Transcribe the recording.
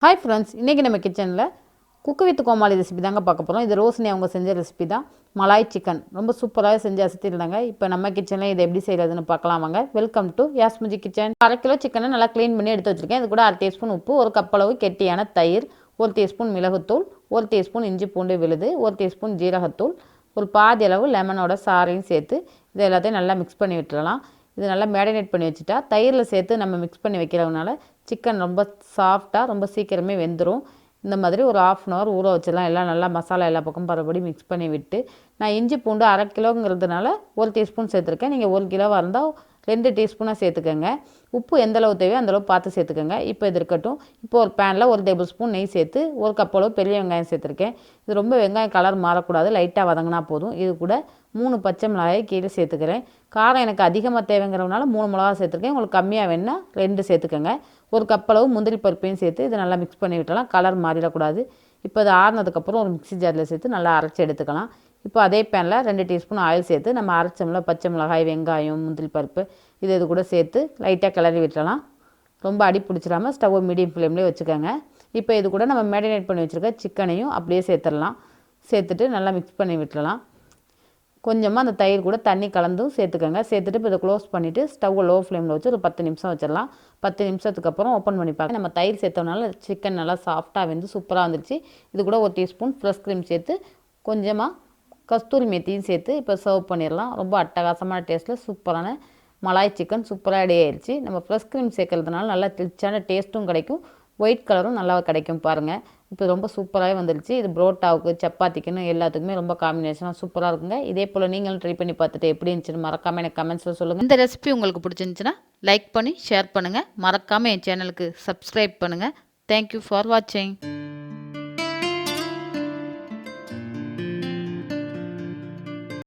Hi friends, இன்றைக்கி நம்ம கிச்சனில் குக்கு வித் கோமாளி ரெசிபி தாங்க பார்க்க போகிறோம். இது ரோஷினி அவங்க செஞ்ச ரெசிபி தான். மலாய் சிக்கன் ரொம்ப சூப்பராக செஞ்சு அசத்திருந்தாங்க. இப்போ நம்ம கிச்சனில் இது எப்படி செய்கிறதுன்னு பார்க்கலாம் வாங்க. வெல்கம் டு யாஸ்முஜி கிச்சன். 1/2 கிலோ சிக்கனை நல்லா க்ளீன் பண்ணி எடுத்து வச்சுருக்கேன். இது கூட 1/2 டீஸ்பூன் உப்பு, 1 கப் அளவு கெட்டியான தயிர், 1 டீஸ்பூன் மிளகுத்தூள், 1 டீஸ்பூன் இஞ்சி பூண்டு விழுது, 1 டீஸ்பூன் ஜீரகத்தூள், ஒரு பாதி அளவு லெமனோட சாறையும் சேர்த்து இது எல்லாத்தையும் நல்லா மிக்ஸ் பண்ணி விட்டுறலாம். இது நல்லா மேரினேட் பண்ணி வச்சுட்டா தயிரில் சேர்த்து நம்ம மிக்ஸ் பண்ணி வைக்கிறதுனால சிக்கன் ரொம்ப சாஃப்டாக ரொம்ப சீக்கிரமே வெந்துடும். இந்த மாதிரி ஒரு 1/2 அன் ஹவர் ஊற வச்சிடலாம். எல்லாம் நல்லா மசாலா எல்லா பக்கம் பரபடி மிக்ஸ் பண்ணி விட்டு, நான் இஞ்சி பூண்டு 1/2 கிலோங்கிறதுனால 1 டீஸ்பூன் சேர்த்துருக்கேன். நீங்கள் 1 கிலோவாக இருந்தால் 2 டீஸ்பூனாக சேர்த்துக்கோங்க. உப்பு எந்தளவு தேவையோ அந்தளவு பார்த்து சேர்த்துக்கோங்க. இப்போ இது இருக்கட்டும். இப்போ ஒரு பேனில் 1 டேபிள் ஸ்பூன் நெய் சேர்த்து 1 கப் அளவு பெரிய வெங்காயம் சேர்த்துருக்கேன். இது ரொம்ப வெங்காயம் கலர் மாறக்கூடாது, லைட்டாக வதங்கினா போதும். இது கூட 3 பச்சை மிளகாயை கீழே சேர்த்துக்கிறேன். காரம் எனக்கு அதிகமாக தேவைங்கிறதுனால 3 மிளகா சேர்த்துருக்கேன். உங்களுக்கு கம்மியாக வேணுன்னா 2 சேர்த்துக்கோங்க. 1 கப் அளவு முந்திரி பருப்பையும் சேர்த்து இதை நல்லா மிக்ஸ் பண்ணி விட்டலாம். கலர் மாறிடக்கூடாது. இப்போ இது ஆறுனதுக்கப்புறம் ஒரு மிக்ஸி ஜாரில் சேர்த்து நல்லா அரைச்சி எடுத்துக்கலாம். இப்போ அதே பேனில் 2 டீஸ்பூன் ஆயில் சேர்த்து நம்ம அரைச்சோம்ல பச்சை மிளகாய், வெங்காயம், முந்திரி பருப்பு இது கூட சேர்த்து லைட்டாக கிளறி விட்டுறலாம். ரொம்ப அடி பிடிச்சிடாமல் ஸ்டவ் மீடியம் ஃப்ளேம்லேயே வச்சுக்கோங்க. இப்போ இது கூட நம்ம மேரினேட் பண்ணி வச்சுருக்க சிக்கனையும் அப்படியே சேர்த்துடலாம். சேர்த்துட்டு நல்லா மிக்ஸ் பண்ணி விட்டுறலாம். கொஞ்சமாக அந்த தயிர் கூட தண்ணி கலந்தும் சேர்த்துக்கோங்க. சேர்த்துட்டு இப்போ இதை க்ளோஸ் பண்ணிவிட்டு ஸ்டவ்வை லோ ஃப்ளேமில் வச்சு ஒரு 10 நிமிஷம் வச்சிடலாம். 10 நிமிஷத்துக்கு அப்புறம் ஓப்பன் பண்ணி பார்க்க நம்ம தயிர் சேர்த்தோம்னால சிக்கன் நல்லா சாஃப்டாக வெந்து சூப்பராக வந்துருச்சு. இது கூட 1 டீஸ்பூன் ஃப்ரெஷ் க்ரீம் சேர்த்து கொஞ்சமாக கஸ்தூரி மேத்தியும் சேர்த்து இப்போ சர்வ் பண்ணிடலாம். ரொம்ப அட்டகாசமான டேஸ்ட்டில் சூப்பரான மலாய் சிக்கன் சூப்பராக ரெடி ஆயிடுச்சு. நம்ம ஃப்ரெஷ் க்ரீம் சேர்க்கறதுனால நல்லா ரிச்சான டேஸ்ட்டும் கிடைக்கும், ஒயிட் கலரும் நல்லா கிடைக்கும் பாருங்கள். இப்போ ரொம்ப சூப்பராகவே வந்துருச்சு. இது புரோட்டாவுக்கு, சப்பாத்திக்குன்னு எல்லாத்துக்குமே ரொம்ப காம்பினேஷனாக சூப்பராக இருக்குங்க. இதே போல் நீங்களும் ட்ரை பண்ணி பார்த்துட்டு எப்படி இருந்துச்சுன்னு மறக்காமல் எனக்கு கமெண்ட்ஸில் சொல்லுங்கள். இந்த ரெசிபி உங்களுக்கு பிடிச்சிருந்துச்சுன்னா லைக் பண்ணி ஷேர் பண்ணுங்கள். மறக்காமல் என் சேனலுக்கு சப்ஸ்கிரைப் பண்ணுங்கள். தேங்க்யூ ஃபார் வாட்சிங்.